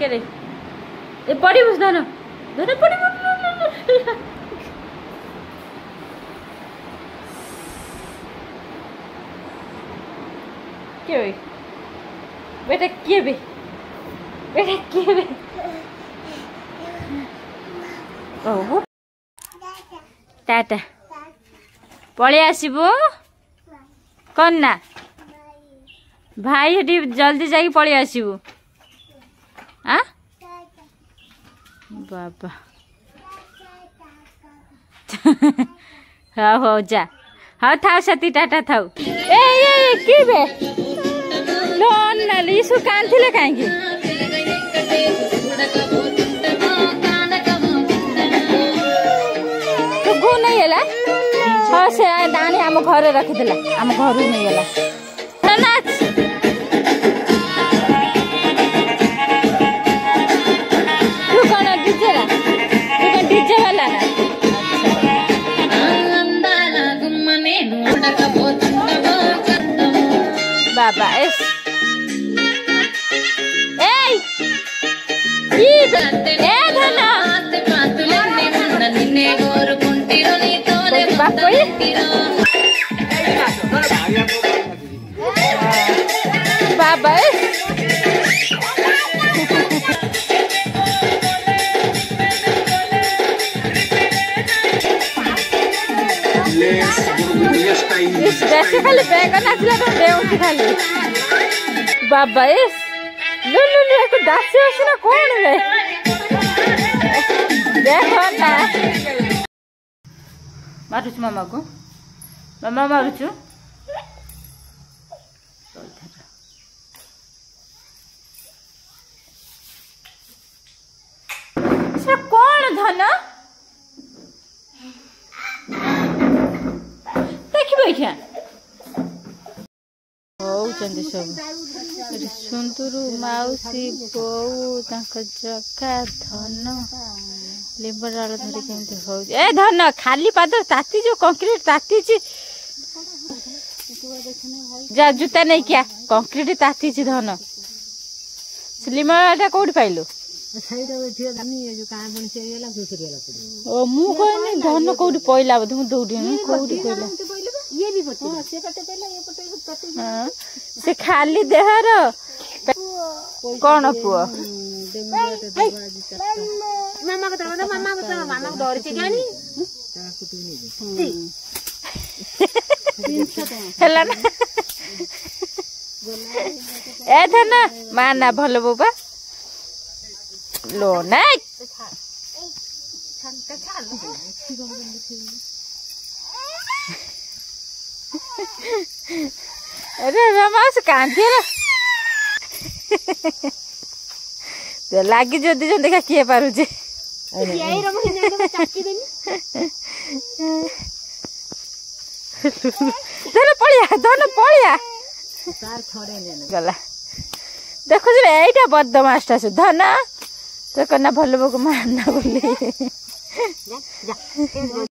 के रे ए पड़ी बस धन धन पड़ी के भाई बेटा के बे बेटा के बे ओहो टाटा पळे आसीबो कौन ना भाई हेटी जल्दी जाके पळे आसीबो आ बाबा हाँ हो जा हाँ था सती टाटा थाउ ए की बे लोन ना लीसु कान थिले काहेकी तो गु नहीं हैला हाँ से दानी आम घरे रखी देला आम घर नहीं हैला नाच तू कौन डीजे ला तू कौन डीजे वाला ना बाबा एस ए धना बाबा जैसे खाली बैगन आसला तो देउची खाली बाबा लो लो लो को दासी आसना कौन रे देखो ना मारुच मामा को मामा मारुचु से कौन धन देखिबो क्या होउचंदी सब सुंदुरु माउसी बोउ तांक जका धन लेबराल धरी केमते हो ए धन खाली पाद ताती जो कंक्रीट ताती छी जा जूता नहीं क्या कंक्रीट ताती छी धन स्लिमरटा कोड पाइलो ओ मु कहनी धन कोड पइला बध मु दौडी कोड पइला ये भी पटे हां से पटे पइला ये पटे हां से खाली देहर कौन पुआ मामा को डर छी गानी हेला ना ए धना माना भलो बाबा लो ना अरे रमास कांती रे लागी जदी जन देखा किए पारु जे यही रम चाकी देनी धन पळिया तार थोड़े ने गला देखो जे एटा बदमाशटा से धन तो कना भलो बको मारना बोले